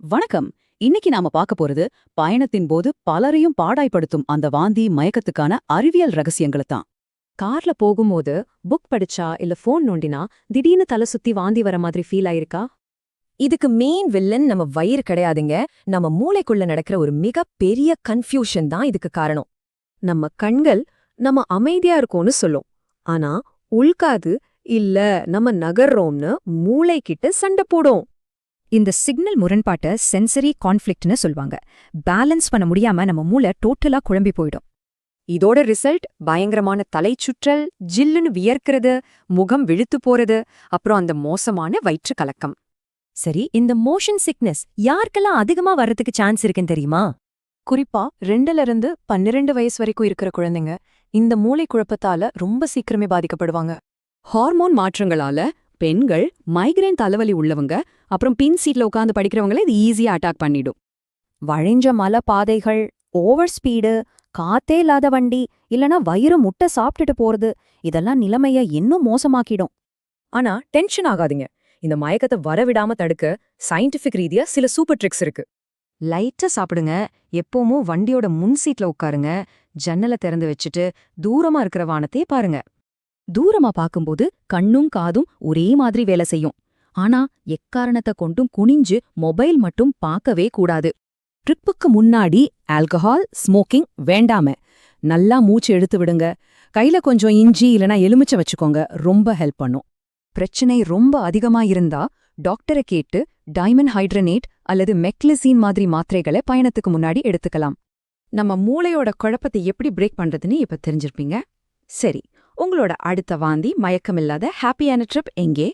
வணக்கம். இன்னைக்கு நாம பார்க்க போறது பயணத்தின் போது பலரையும் பாடாய்படுத்தும் அந்த வாந்தி மயக்கத்துக்கான அறிவியல் ரகசியங்களை தான். கார்ல போகும்போது புக் படிச்சா இல்ல ஃபோன் நோண்டினா திடீர்னு தலை சுத்தி வாந்தி வர மாதிரி ஃபீல் ஆயிருக்கா? இதுக்கு மெயின் வில்லன் நம்ம வயிறு கிடையாதுங்க. நம்ம மூளைக்குள்ள நடக்கிற ஒரு மிக பெரிய கன்ஃபியூஷன் தான் இதுக்கு காரணம். நம்ம கண்கள் நம்ம அமைதியா இருக்கோம்னு சொல்லும். ஆனா உள்காது இல்ல நம்ம நகர்றோம்னு மூளைக்கிட்ட சண்டை போடும். இந்த சிக்னல் முரண்பாட்டை சென்சரி கான்ஃப்ளிக்ட்னு சொல்வாங்க. பேலன்ஸ் பண்ண முடியாம நம்ம மூளை டோட்டலா குழம்பி போயிடும். இதோட ரிசல்ட் பயங்கரமான தலைச்சுற்றல், ஜில்லுன்னு வியர்க்கிறது, முகம் விழுத்து போறது, அப்புறம் அந்த மோசமான வயிற்று கலக்கம். சரி, இந்த மோஷன் சிக்னஸ் யாருக்கெல்லாம் அதிகமா வர்றதுக்கு சான்ஸ் இருக்குன்னு தெரியுமா? குறிப்பா 2ல இருந்து 12 வயசு வரைக்கும் இருக்கிற குழந்தைங்க இந்த மூளை குழப்பத்தால ரொம்ப சீக்கிரமே பாதிக்கப்படுவாங்க. ஹார்மோன் மாற்றங்களால பெண்கள், மைக்ரேன் தலைவலி உள்ளவங்க, அப்புறம் பின் சீட்ல உட்காந்து படிக்கிறவங்கள இது ஈஸியா அட்டாக் பண்ணிடும். வழிஞ்ச மலை பாதைகள், ஓவர் ஸ்பீடு, காத்தே இல்லாத வண்டி, இல்லனா வயிறு முட்டை சாப்பிட்டுட்டு போறது, இதெல்லாம் நிலைமைய இன்னும் மோசமாக்கிடும். ஆனா டென்ஷன் ஆகாதீங்க. இந்த மயக்கத்தை வரவிடாம தடுக்க சயின்டிஃபிக் ரீதியா சில சூப்பர் ட்ரிக்ஸ் இருக்கு. லைட்டா சாப்பிடுங்க, எப்பவும் வண்டியோட முன் சீட்ல உட்காருங்க, ஜன்னலை திறந்து வச்சுட்டு தூரமா இருக்கிற வானத்தையே பாருங்க. தூரமா பார்க்கும்போது கண்ணும் காதும் ஒரே மாதிரி வேலை செய்யும். ஆனா எக்காரணத்தை கொண்டும் குனிஞ்சு மொபைல் மட்டும் பார்க்கவே கூடாது. ட்ரிப்புக்கு முன்னாடி ஆல்கஹால், ஸ்மோக்கிங் வேண்டாம. நல்லா மூச்சு எடுத்து விடுங்க. கையில கொஞ்சம் இஞ்சி இல்லனா எலுமிச்சை வச்சுக்கோங்க, ரொம்ப ஹெல்ப் பண்ணும். பிரச்சனை ரொம்ப அதிகமா இருந்தா டாக்டரை கேட்டு டைமண்ட் ஹைட்ரனேட் அல்லது மெக்லிசீன் மாதிரி மாத்திரைகளை பயணத்துக்கு முன்னாடி எடுத்துக்கலாம். நம்ம மூளையோட குழப்பத்தை எப்படி பிரேக் பண்றதுன்னு இப்ப தெரிஞ்சிருப்பீங்க. சரி, உங்களோட அடுத்த வாந்தி மயக்கமில்லாத ஹாப்பியான ட்ரிப் எங்கே?